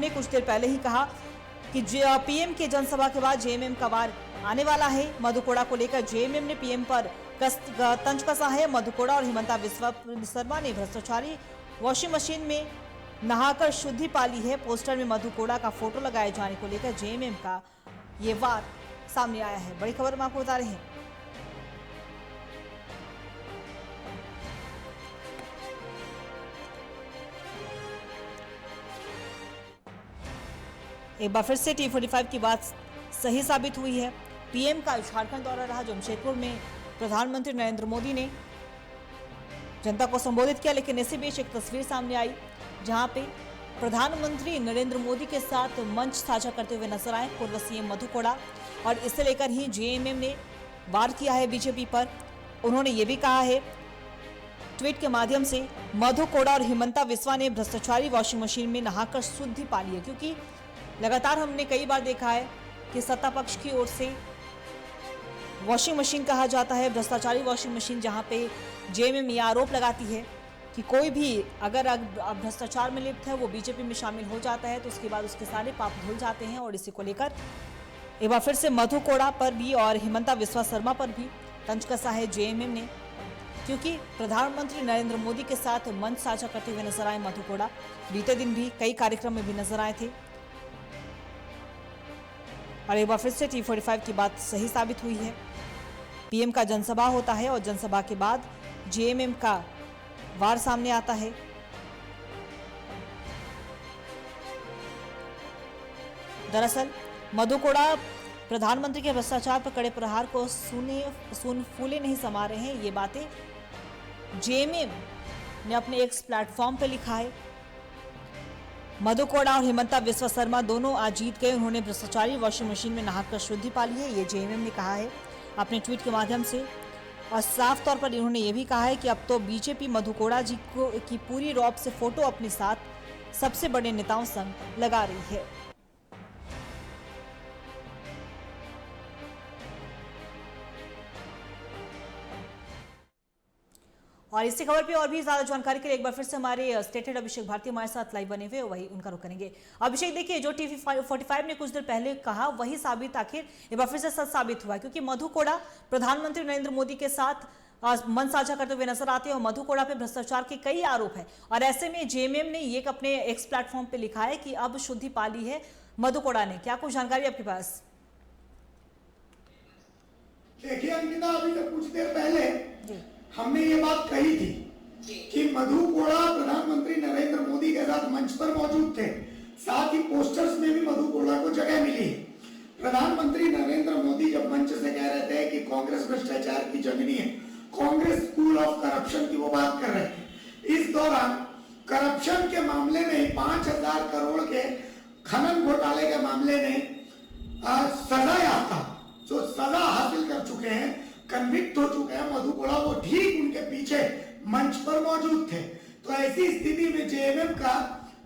ने कुछ देर पहले ही कहा कि पीएम के जनसभा के बाद जेएमएम का वार आने वाला है। मधु कोड़ा को लेकर जेएमएम ने पीएम पर तंज कसा है। मधु कोड़ा और हिमंता बिस्वा शर्मा ने भ्रष्टाचारी वॉशिंग मशीन में नहाकर शुद्धि पाली है। पोस्टर में मधु कोड़ा का फोटो लगाए जाने को लेकर जेएमएम का ये वार सामने आया है। बड़ी खबर हम आपको बता रहे हैं। एक बार फिर से T45 की बात सही साबित हुई है। पीएम का झारखंड दौरा रहा। जमशेदपुर में प्रधानमंत्री नरेंद्र मोदी ने जनता को संबोधित किया, लेकिन इसी बीच एक तस्वीर सामने आई जहां पे प्रधानमंत्री नरेंद्र मोदी के साथ मंच साझा करते हुए नजर आए पूर्व सीएम मधु कोड़ा, और इसे लेकर ही जेएमएम ने वार किया है बीजेपी पर। उन्होंने ये भी कहा है ट्वीट के माध्यम से, मधु कोड़ा और हिमंता बिस्वा ने भ्रष्टाचारी वॉशिंग मशीन में नहाकर शुद्धि पाली है। क्योंकि लगातार हमने कई बार देखा है कि सत्ता पक्ष की ओर से वॉशिंग मशीन कहा जाता है भ्रष्टाचारी वॉशिंग मशीन, जहां पे जेएमएम ये आरोप लगाती है कि कोई भी अगर भ्रष्टाचार में लिप्त है वो बीजेपी में शामिल हो जाता है तो उसके बाद उसके सारे पाप धुल जाते हैं। और इसी को लेकर एक बार फिर से मधु कोड़ा पर भी और हिमंता बिस्वा शर्मा पर भी तंज कसा है जेएमएम ने, क्योंकि प्रधानमंत्री नरेंद्र मोदी के साथ मंच साझा करते हुए नजर आए मधु कोड़ा। बीते दिन भी कई कार्यक्रम में भी नजर आए थे। और एक बार फिर से T45 की बात सही साबित हुई है। पीएम का जनसभा होता है और जनसभा के बाद जेएमएम का वार सामने आता है। दरअसल मधु कोड़ा प्रधानमंत्री के भ्रष्टाचार पर कड़े प्रहार को फूले नहीं समा रहे हैं। ये बातें जेएमएम ने अपने एक्स प्लेटफॉर्म पर लिखा है। मधु कोड़ा और हिमंता बिस्वा शर्मा दोनों आज जीत गए। उन्होंने भ्रष्टाचारी वॉशिंग मशीन में नहाकर शुद्धि पाली है, ये जेएमएम ने कहा है अपने ट्वीट के माध्यम से। और साफ तौर पर इन्होंने ये भी कहा है कि अब तो बीजेपी मधु कोड़ा जी की पूरी रौब से फोटो अपने साथ सबसे बड़े नेताओं संग लगा रही है। और इसी खबर पे और भी ज्यादा जानकारी के लिए एक बार फिर से हमारे स्टेट हेड अभिषेक भारती हमारे साथ लाइव बने हुए, वही उनका रुख करेंगे। अभिषेक, देखिए जो T45 ने कुछ देर पहले कहा वही साबित आखिर एक बार फिर से सच साबित हुआ, क्योंकि मधु कोड़ा प्रधानमंत्री नरेंद्र मोदी के साथ मन साझा करते हुए नजर आते हैं और मधु कोड़ा पे भ्रष्टाचार के कई आरोप है। और ऐसे में जेएमएम ने ये अपने एक्स प्लेटफॉर्म पे लिखा है कि अब शुद्धि पाली है मधु कोड़ा ने। क्या कुछ जानकारी आपके पास? देखिए अंकिता, अभी तक कुछ देर पहले हमने ये बात कही थी कि मधु कोड़ा प्रधानमंत्री नरेंद्र मोदी के साथ मंच पर मौजूद थे। साथ ही पोस्टर्स में भी मधु कोड़ा को जगह मिली। प्रधानमंत्री नरेंद्र मोदी जब मंच से कह रहे थे कि कांग्रेस भ्रष्टाचार की जननी है, कांग्रेस स्कूल ऑफ करप्शन की वो बात कर रहे थे। इस दौरान करप्शन के मामले में 5,000 करोड़ के खनन घोटाले के मामले में सजा याफ्ता जो सजा हासिल कर चुके हैं, कन्विक्ट हो चुके हैं मधु कोड़ा, वो ठीक उनके पीछे मंच पर मौजूद थे। तो ऐसी स्थिति में जेएमएम का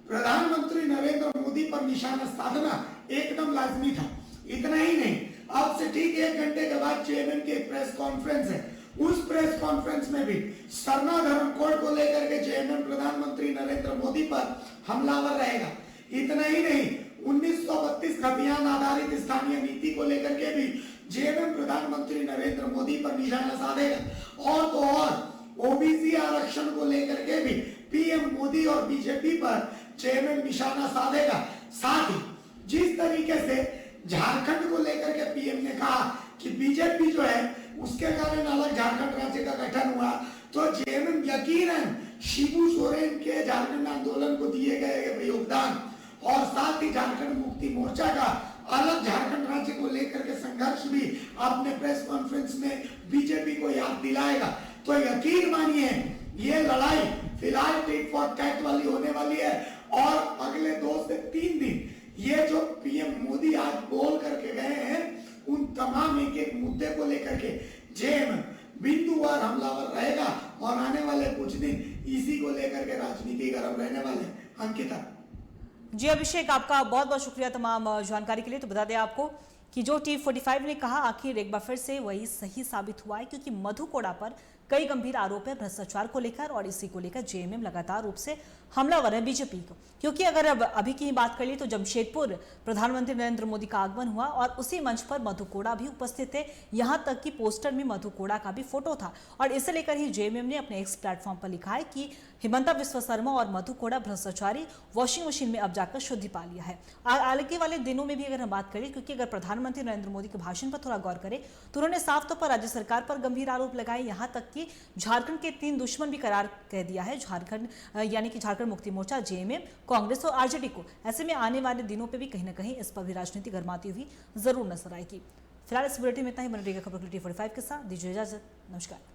प्रधानमंत्री नरेंद्र मोदी पर निशाना साधना एकदम लाजमी था। इतना ही नहीं, अब से ठीक 1 घंटे के बाद जेएमएम की प्रेस कॉन्फ्रेंस है। उस प्रेस कॉन्फ्रेंस में भी सरना धर्म कोड को लेकर के जेएमएम प्रधानमंत्री नरेंद्र मोदी पर हमलावर रहेगा। इतना ही नहीं, 1932 खतियान आधारित स्थानीय नीति को लेकर के भी जेएमएम प्रधानमंत्री नरेंद्र मोदी पर निशाना साधेगा। और तो और ओबीसी आरक्षण को लेकर के भी पीएम मोदी और बीजेपी पर जेएमएम निशाना साधेगा। साथ ही जिस तरीके से झारखंड को लेकर के पीएम ने कहा कि बीजेपी जो है उसके कारण अलग झारखंड राज्य का गठन हुआ, तो जेएमएम यकीनन शिबू सोरेन के झारखंड आंदोलन को दिए गए योगदान और साथ ही झारखंड मुक्ति मोर्चा का अलग झारखंड राज्य को लेकर के संघर्ष भी अपने प्रेस कॉन्फ्रेंस में बीजेपी को याद दिलाएगा। तो यकीन मानिए ये लड़ाई फिलहाल टिट फॉर टैट वाली होने वाली है। और अगले 2 से 3 दिन ये जो पीएम मोदी आज बोल करके गए हैं, उन तमाम एक मुद्दे को लेकर के जेएमएम बिंदुवार हमलावर रहेगा। और आने वाले कुछ दिन इसी को लेकर के राजनीति गर्म रहने वाले। अंकिता जी अभिषेक, आपका बहुत बहुत शुक्रिया तमाम जानकारी के लिए। तो बता दें आपको कि जो T45 ने कहा आखिर एक बार फिर से वही सही साबित हुआ है, क्योंकि मधु कोड़ा पर कई गंभीर आरोप है भ्रष्टाचार को लेकर और इसी को लेकर जेएमएम लगातार रूप से हमलावर है बीजेपी को। क्योंकि अगर अब अभी की बात कर ली तो जमशेदपुर प्रधानमंत्री नरेंद्र मोदी का आगमन हुआ और उसी मंच पर मधु कोड़ा भी उपस्थित थे। यहां तक कि पोस्टर में मधु कोड़ा का भी फोटो था और इसे लेकर ही जेएमएम ने अपने एक्स प्लेटफॉर्म पर लिखा है कि हिमंता विश्व शर्मा और मधु कोड़ा भ्रष्टाचारी, वॉशिंग मशीन में अब जाकर शुद्धि पा लिया है। आगे वाले दिनों में भी अगर हम बात करें, क्योंकि अगर प्रधानमंत्री नरेंद्र मोदी के भाषण पर थोड़ा गौर करें तो उन्होंने साफ तौर पर राज्य सरकार पर गंभीर आरोप लगाए। यहां तक कि झारखंड के 3 दुश्मन भी करार कह दिया है, झारखंड यानी कि झारखंड मुक्ति मोर्चा, जेएमएम, कांग्रेस और आरजेडी को। ऐसे में आने वाले दिनों पे भी कहीं ना कहीं इस पर भी राजनीति गरमाती हुई जरूर नजर आएगी। फिलहाल इस बुलेटिन में इतना ही। बने रहिएगा खबर के लिए T45 के साथ। दीजिए इजाजत, नमस्कार।